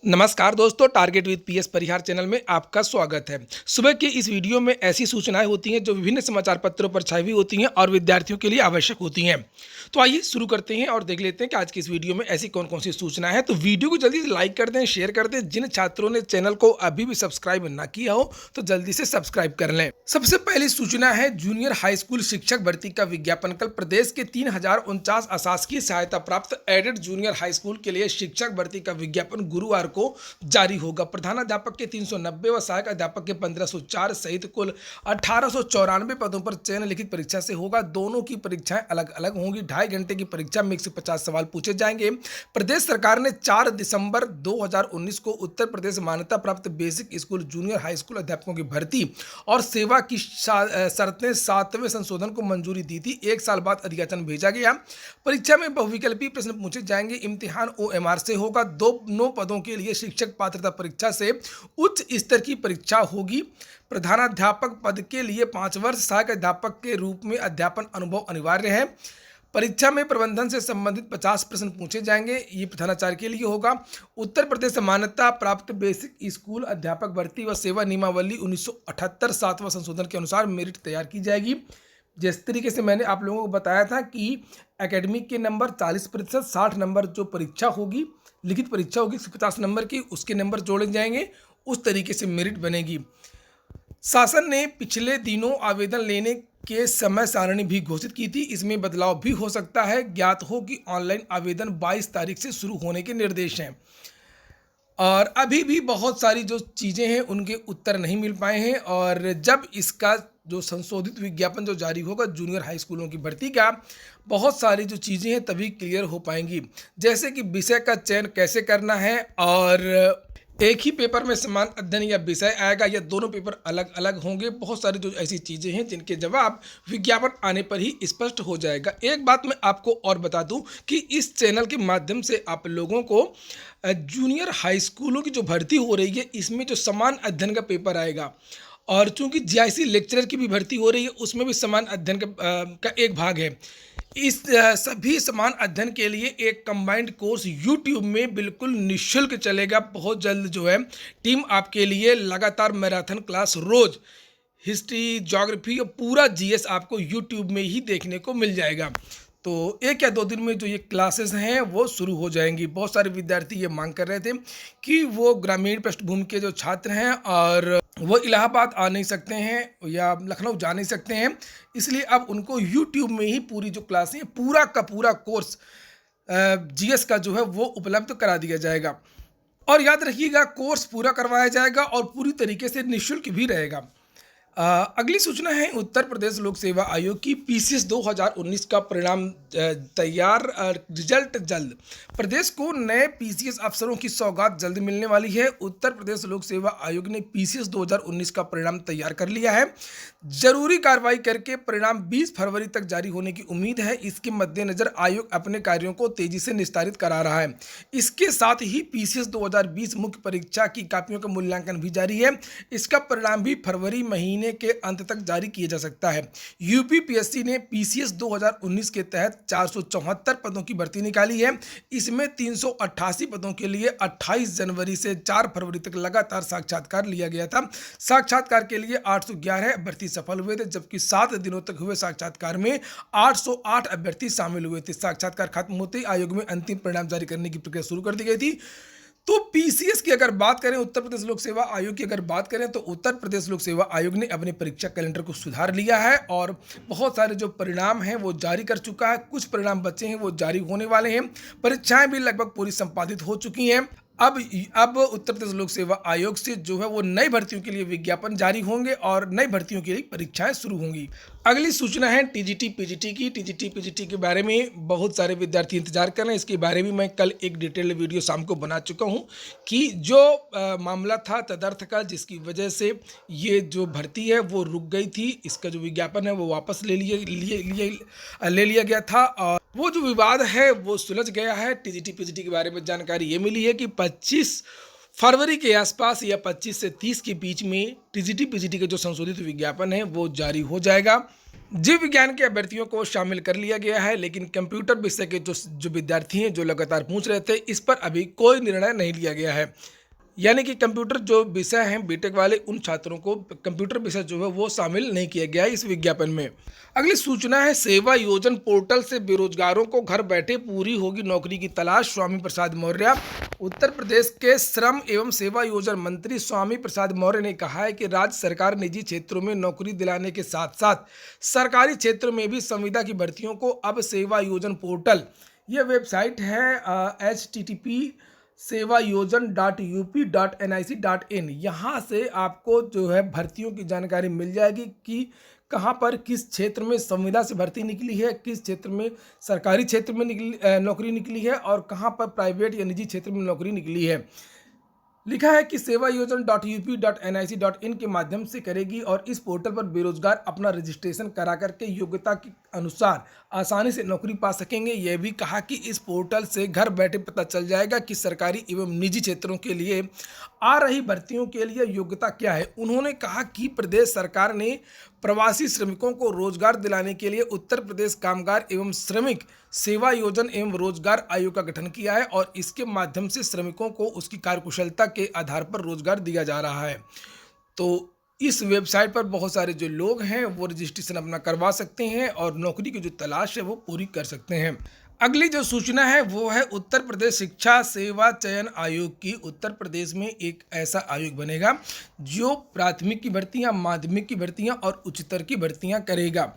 नमस्कार दोस्तों, target with PS Parihar channel में आपका स्वागत है। सुबह की इस वीडियो में ऐसी सूचनाएं होती हैं जो विभिन्न समाचार पत्रों पर छाई हुई होती हैं और विद्यार्थियों के लिए आवश्यक होती हैं। तो आइए शुरू करते हैं और देख लेते हैं कि आज की इस वीडियो में ऐसी कौन कौन सी सूचनाएं हैं। तो वीडियो को जल्दी से लाइक कर दें, शेयर कर दें। जिन छात्रों ने चैनल को अभी भी सब्सक्राइब ना किया हो तो जल्दी से सब्सक्राइब कर लें। सबसे पहली सूचना है जूनियर हाई स्कूल शिक्षक भर्ती का विज्ञापन। कल प्रदेश के 3049 अशासकीय सहायता प्राप्त एडेड जूनियर हाई स्कूल के लिए शिक्षक भर्ती का विज्ञापन गुरुवार को जारी होगा। प्रधानाध्यापक के 390 व सहायक अध्यापक के 1504 सहित कुल 1894 पदों पर चयन लिखित परीक्षा से होगा। दोनों की परीक्षाएं अलग अलग होंगी। 2.5 घंटे की परीक्षा में 150 सवाल पूछे जाएंगे। प्रदेश सरकार ने 4 दिसंबर 2019 को उत्तर प्रदेश मान्यता प्राप्त basic school junior high school अध्यापकों की भर्ती और सेवा की शर्तें 7वें संशोधन को मंजूरी दी थी। 1 साल बाद अधियाचन भेजा गया। परीक्षा में बहुविकल्पीय प्रश्न पूछे जाएंगे। इम्तिहान OMR से होगा। 9 पदों के लिए शिक्षक पात्रता परीक्षा से उच्च स्तर की परीक्षा होगी। प्रधानाध्यापक पद के लिए 5 वर्ष, सहायक अध्यापक के रूप में अध्यापन अनुभव अनिवार्य है। परीक्षा में प्रबंधन से संबंधित 50 प्रश्न पूछे जाएंगे। ये प्रधानाचार्य के लिए होगा। उत्तर प्रदेश मान्यता प्राप्त बेसिक स्कूल अध्यापक भर्ती व सेवा नियमावली 1978 7वां संशोधन के अनुसार मेरिट तैयार की जाएगी। जिस तरीके से मैंने आप लोगों को बताया था कि एकेडमिक के नंबर 40%, 60 नंबर जो परीक्षा होगी, लिखित परीक्षा होगी 150 नंबर की, उसके नंबर जोड़े जाएंगे, उस तरीके से मेरिट बनेगी। शासन ने पिछले दिनों आवेदन लेने के समय सारणी भी घोषित की थी। इसमें बदलाव भी हो सकता है। ज्ञात हो कि ऑनलाइन आवेदन 22 तारीख से शुरू होने के निर्देश हैं और अभी भी बहुत सारी जो चीज़ें हैं उनके उत्तर नहीं मिल पाए हैं। और जब इसका जो संशोधित विज्ञापन जो जारी होगा जूनियर हाई स्कूलों की भर्ती का, बहुत सारी जो चीज़ें हैं तभी क्लियर हो पाएंगी। जैसे कि विषय का चयन कैसे करना है और एक ही पेपर में समान अध्ययन या विषय आएगा या दोनों पेपर अलग अलग होंगे। बहुत सारी जो ऐसी चीज़ें हैं जिनके जवाब विज्ञापन आने पर ही स्पष्ट हो जाएगा। एक बात मैं आपको और बता दूं कि इस चैनल के माध्यम से आप लोगों को जूनियर हाई स्कूलों की जो भर्ती हो रही है इसमें जो समान अध्ययन का पेपर आएगा और चूंकि GIC लेक्चरर की भी भर्ती हो रही है उसमें भी समान अध्ययन का एक भाग है। इस सभी समान अध्ययन के लिए एक कंबाइंड कोर्स YouTube में बिल्कुल निःशुल्क चलेगा। बहुत जल्द जो है टीम आपके लिए लगातार मैराथन क्लास रोज हिस्ट्री, ज्योग्राफी और पूरा GS आपको YouTube में ही देखने को मिल जाएगा। तो 1 या 2 दिन में जो ये क्लासेस हैं वो शुरू हो जाएंगी। बहुत सारे विद्यार्थी ये मांग कर रहे थे कि वो ग्रामीण पृष्ठभूमि के जो छात्र हैं और वो इलाहाबाद आ नहीं सकते हैं या लखनऊ जा नहीं सकते हैं, इसलिए अब उनको YouTube में ही पूरी जो क्लासें पूरा का पूरा कोर्स GS का जो है वो उपलब्ध करा दिया जाएगा। और याद रखिएगा कोर्स पूरा करवाया जाएगा और पूरी तरीके से निःशुल्क भी रहेगा। अगली सूचना है उत्तर प्रदेश लोक सेवा आयोग की PCS 2019 का परिणाम तैयार, रिजल्ट जल्द। प्रदेश को नए PCS अफसरों की सौगात जल्द मिलने वाली है। उत्तर प्रदेश लोक सेवा आयोग ने PCS 2019 का परिणाम तैयार कर लिया है। जरूरी कार्रवाई करके परिणाम 20 फरवरी तक जारी होने की उम्मीद है। इसके मद्देनजर आयोग अपने कार्यों को तेजी से निस्तारित करा रहा है। इसके साथ ही PCS 2020 मुख्य परीक्षा की कापियों का मूल्यांकन भी जारी है। इसका परिणाम भी फरवरी महीने के अंत तक जारी किया जा सकता है। UPPSC ने PCS 2019 के तहत 474 पदों की भर्ती निकाली है। इसमें 388 पदों के लिए 28 जनवरी से 4 फरवरी तक लगातार साक्षात्कार लिया गया था। साक्षात्कार के लिए 811 अभ्यर्थी सफल हुए थे, जबकि 7 दिनों तक हुए साक्षात्कार में 808 अभ्यर्थी शामिल हुए थे। साक्षात्कार खत्म होते ही आयोग में अंतिम परिणाम जारी करने की प्रक्रिया शुरू कर दी गई थी। तो PCS की अगर बात करें, उत्तर प्रदेश लोक सेवा आयोग की अगर बात करें तो उत्तर प्रदेश लोक सेवा आयोग ने अपने परीक्षा कैलेंडर को सुधार लिया है और बहुत सारे जो परिणाम हैं वो जारी कर चुका है। कुछ परिणाम बचे हैं वो जारी होने वाले हैं। परीक्षाएं भी लगभग पूरी संपादित हो चुकी हैं। अब उत्तर प्रदेश लोक सेवा आयोग से जो है वो नई भर्तियों के लिए विज्ञापन जारी होंगे और नई भर्तियों के लिए परीक्षाएं शुरू होंगी। अगली सूचना है TGT PGT की। TGT PGT के बारे में बहुत सारे विद्यार्थी इंतजार कर रहे हैं। इसके बारे में मैं कल एक डिटेल्ड वीडियो शाम को बना चुका हूं कि जो मामला था तदर्थ का, जिसकी वजह से ये जो भर्ती है वो रुक गई थी, इसका जो विज्ञापन है वो वापस ले लिया गया था और वो जो विवाद है वो सुलझ गया है। TGT PGT के बारे में जानकारी ये मिली है कि 25 फरवरी के आसपास या 25 से 30 के बीच में TGT PGT का जो संशोधित विज्ञापन है वो जारी हो जाएगा। जीव विज्ञान के अभ्यर्थियों को शामिल कर लिया गया है, लेकिन कंप्यूटर विषय के जो जो विद्यार्थी हैं जो लगातार पूछ रहे थे, इस पर अभी कोई निर्णय नहीं लिया गया है। यानी कि कंप्यूटर जो विषय हैं बीटेक वाले, उन छात्रों को कंप्यूटर विषय जो है वो शामिल नहीं किया गया है इस विज्ञापन में। अगली सूचना है, सेवा योजन पोर्टल से बेरोजगारों को घर बैठे पूरी होगी नौकरी की तलाश, स्वामी प्रसाद मौर्य। उत्तर प्रदेश के श्रम एवं सेवा योजन मंत्री स्वामी प्रसाद मौर्य ने कहा है कि राज्य सरकार निजी क्षेत्रों में नौकरी दिलाने के साथ साथ सरकारी क्षेत्र में भी संविदा की भर्तियों को अब सेवा योजन पोर्टल, यह वेबसाइट है http sevayojan.up.nic.in, यहाँ से आपको जो है भर्तियों की जानकारी मिल जाएगी कि कहाँ पर किस क्षेत्र में संविदा से भर्ती निकली है, किस क्षेत्र में सरकारी क्षेत्र में नौकरी निकली है और कहाँ पर प्राइवेट या निजी क्षेत्र में नौकरी निकली है। लिखा है कि sevayojan.up.nic.in के माध्यम से करेगी और इस पोर्टल पर बेरोजगार अपना रजिस्ट्रेशन करा करके योग्यता के अनुसार आसानी से नौकरी पा सकेंगे। यह भी कहा कि इस पोर्टल से घर बैठे पता चल जाएगा कि सरकारी एवं निजी क्षेत्रों के लिए आ रही भर्तियों के लिए योग्यता क्या है। उन्होंने कहा कि प्रदेश सरकार ने प्रवासी श्रमिकों को रोजगार दिलाने के लिए उत्तर प्रदेश कामगार एवं श्रमिक सेवा योजन एवं रोजगार आयोग का गठन किया है और इसके माध्यम से श्रमिकों को उसकी कार्यकुशलता के आधार पर रोजगार दिया जा रहा है। तो इस वेबसाइट पर बहुत सारे जो लोग हैं वो रजिस्ट्रेशन अपना करवा सकते हैं और नौकरी की जो तलाश है वो पूरी कर सकते हैं। अगली जो सूचना है वो है उत्तर प्रदेश शिक्षा सेवा चयन आयोग की। उत्तर प्रदेश में एक ऐसा आयोग बनेगा जो प्राथमिक की भर्तियां, माध्यमिक की भर्तियां और उच्चतर की भर्तियां करेगा।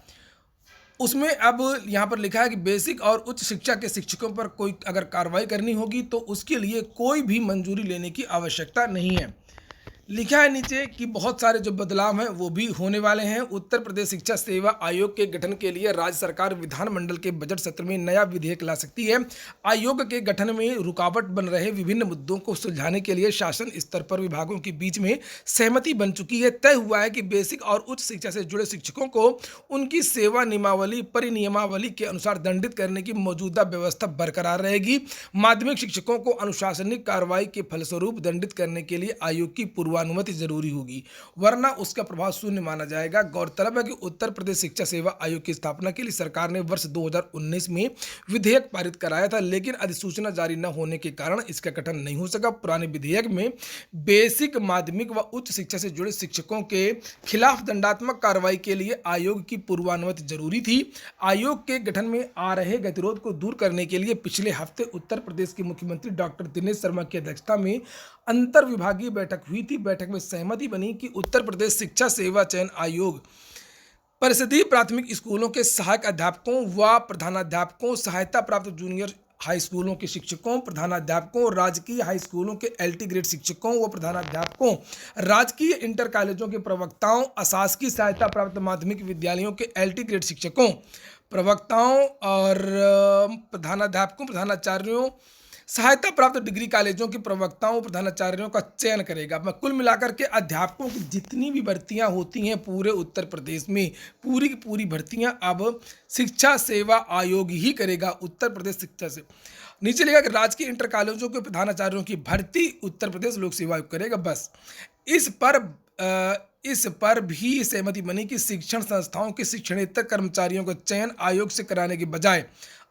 उसमें अब यहाँ पर लिखा है कि बेसिक और उच्च शिक्षा के शिक्षकों पर कोई अगर कार्रवाई करनी होगी तो उसके लिए कोई भी मंजूरी लेने की आवश्यकता नहीं है। लिखा है नीचे कि बहुत सारे जो बदलाव हैं वो भी होने वाले हैं। उत्तर प्रदेश शिक्षा सेवा आयोग के गठन के लिए राज्य सरकार विधानमंडल के बजट सत्र में नया विधेयक ला सकती है। आयोग के गठन में रुकावट बन रहे विभिन्न मुद्दों को सुलझाने के लिए शासन स्तर पर विभागों के बीच में सहमति बन चुकी है। तय हुआ है कि बेसिक और उच्च शिक्षा से जुड़े शिक्षकों को उनकी सेवा नियमावली परिनियमावली के अनुसार दंडित करने की मौजूदा व्यवस्था बरकरार रहेगी। माध्यमिक शिक्षकों को अनुशासनिक कार्रवाई के फलस्वरूप दंडित करने के लिए आयोग की अनुमति जरूरी होगी, वरना उसका प्रभाव शून्य माना जाएगा। गौरतलब है कि उत्तर प्रदेश शिक्षा सेवा आयोग की स्थापना के लिए सरकार ने वर्ष 2019 में विधेयक पारित कराया था, लेकिन अधिसूचना जारी न होने के कारण इसका गठन नहीं हो सका। पुराने विधेयक में बेसिक, माध्यमिक व उच्च शिक्षा से जुड़े शिक्षकों के खिलाफ दंडात्मक कार्रवाई के लिए आयोग की पूर्वानुमति जरूरी थी। आयोग के गठन में आ रहे गतिरोध को दूर करने के लिए पिछले हफ्ते उत्तर प्रदेश के मुख्यमंत्री डॉक्टर दिनेश शर्मा की अध्यक्षता में अंतर विभागीय बैठक हुई थी। बैठक में सहमति बनी कि उत्तर प्रदेश शिक्षा सेवा चयन आयोग परिषदीय प्राथमिक स्कूलों के सहायक अध्यापकों व प्रधानाध्यापकों, सहायता प्राप्त जूनियर हाई स्कूलों के शिक्षकों, प्रधानाध्यापकों, राजकीय हाई स्कूलों के LT ग्रेड शिक्षकों व प्रधानाध्यापकों, राजकीय इंटर कॉलेजों के प्रवक्ताओं, अशासकीय सहायता प्राप्त माध्यमिक विद्यालयों के LT ग्रेड शिक्षकों, प्रवक्ताओं और प्रधानाध्यापकों, प्रधानाचार्यों, सहायता प्राप्त डिग्री कॉलेजों के प्रवक्ताओं, प्रधानाचार्यों का चयन करेगा। मैं कुल मिलाकर के अध्यापकों की जितनी भी भर्तियां होती हैं पूरे उत्तर प्रदेश में, पूरी की पूरी भर्तियां अब शिक्षा सेवा आयोग ही करेगा। उत्तर प्रदेश शिक्षा से नीचे लिखा कि राजकीय इंटर कॉलेजों के प्रधानाचार्यों की भर्ती उत्तर प्रदेश लोक सेवा आयोग करेगा। बस इस पर भी सहमति बनी कि शिक्षण संस्थाओं के शिक्षणेतर कर्मचारियों का चयन आयोग से कराने के बजाय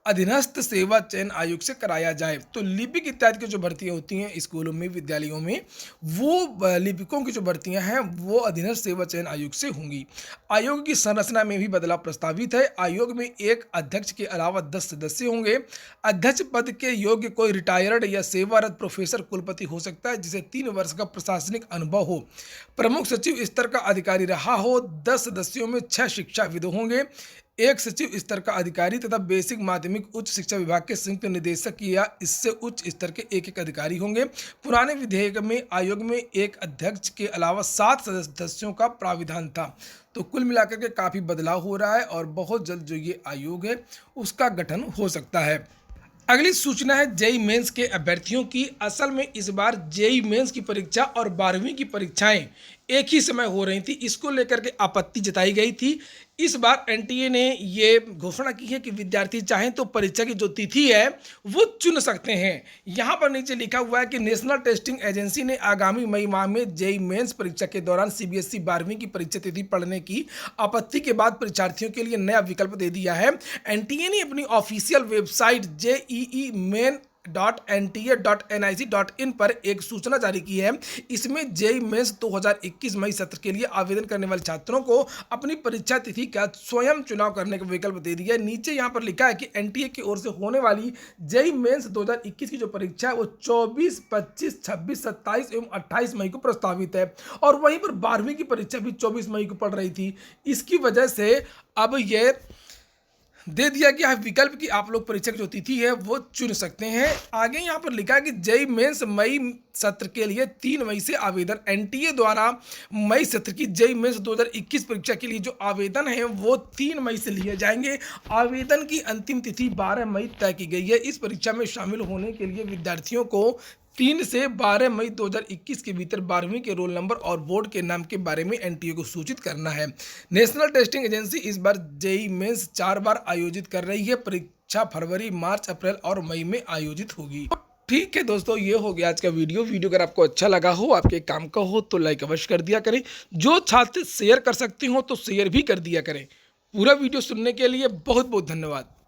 अधीनस्थ सेवा चयन आयोग से कराया जाए। तो लिपिक इत्यादि की जो भर्तियां होती हैं स्कूलों में, विद्यालयों में, वो लिपिकों की जो भर्तियां हैं वो अधीनस्थ सेवा चयन आयोग से होंगी। आयोग की संरचना में भी बदलाव प्रस्तावित है। आयोग में एक अध्यक्ष के अलावा 10 सदस्य होंगे। अध्यक्ष पद के योग्य कोई रिटायर्ड या सेवारत प्रोफेसर कुलपति हो सकता है जिसे 3 वर्ष का प्रशासनिक अनुभव हो, प्रमुख सचिव स्तर का अधिकारी रहा हो। 10 सदस्यों में 6 शिक्षाविद होंगे, 1 सचिव स्तर का अधिकारी तथा बेसिक, माध्यमिक, उच्च शिक्षा विभाग के संयुक्त निदेशक या इससे उच्च स्तर के 1 अधिकारी होंगे। पुराने विधेयक में आयोग में एक अध्यक्ष के अलावा 7 सदस्यों का प्राविधान था। तो कुल मिलाकर के काफ़ी बदलाव हो रहा है और बहुत जल्द जो ये आयोग है उसका गठन हो सकता है। अगली सूचना है जेईई मेंस के अभ्यर्थियों की। असल में इस बार जेईई मेंस की परीक्षा और 12वीं की परीक्षाएं एक ही समय हो रही थी, इसको लेकर के आपत्ति जताई गई थी। इस बार एनटीए ने ये घोषणा की है कि विद्यार्थी चाहें तो परीक्षा की जो तिथि है वो चुन सकते हैं। यहाँ पर नीचे लिखा हुआ है कि नेशनल टेस्टिंग एजेंसी ने आगामी मई माह में जेईई मेंस परीक्षा के दौरान सीबीएसई 12वीं की परीक्षा तिथि पढ़ने की आपत्ति के बाद परीक्षार्थियों के लिए नया विकल्प दे दिया है। एनटीए ने अपनी ऑफिशियल वेबसाइट JEE.NTA.NIC.in पर एक सूचना जारी की है। इसमें जेईई मेंस 2021 मई सत्र के लिए आवेदन करने वाले छात्रों को अपनी परीक्षा तिथि का स्वयं चुनाव करने का विकल्प दे दिया है। नीचे यहाँ पर लिखा है कि एनटीए की ओर से होने वाली जेईई मेंस 2021 की जो परीक्षा है वो 24, 25, 26, 27 एवं 28 मई को प्रस्तावित है और वहीं पर 12वीं की परीक्षा भी 24 मई को पड़ रही थी। इसकी वजह से अब ये दे दिया गया है विकल्प कि आप लोग परीक्षा की जो तिथि है वो चुन सकते हैं। आगे यहाँ पर लिखा है कि जेईई मेंस मई सत्र के लिए 3 मई से आवेदन। एनटीए द्वारा मई सत्र की जेईई मेंस 2021 परीक्षा के लिए जो आवेदन है वो 3 मई से लिए जाएंगे। आवेदन की अंतिम तिथि 12 मई तय की गई है। इस परीक्षा में शामिल होने के लिए विद्यार्थियों को 3 से 12 मई 2021 के भीतर 12वीं के रोल नंबर और बोर्ड के नाम के बारे में एनटीए को सूचित करना है। नेशनल टेस्टिंग एजेंसी इस बार जेईई मेंस 4 बार आयोजित कर रही है। परीक्षा फरवरी, मार्च, अप्रैल और मई में आयोजित होगी। ठीक है दोस्तों, ये हो गया आज का वीडियो अगर आपको अच्छा लगा हो, आपके काम का हो तो लाइक अवश्य कर दिया करें। जो छात्र शेयर कर सकते हो तो शेयर भी कर दिया करें। पूरा वीडियो सुनने के लिए बहुत बहुत धन्यवाद।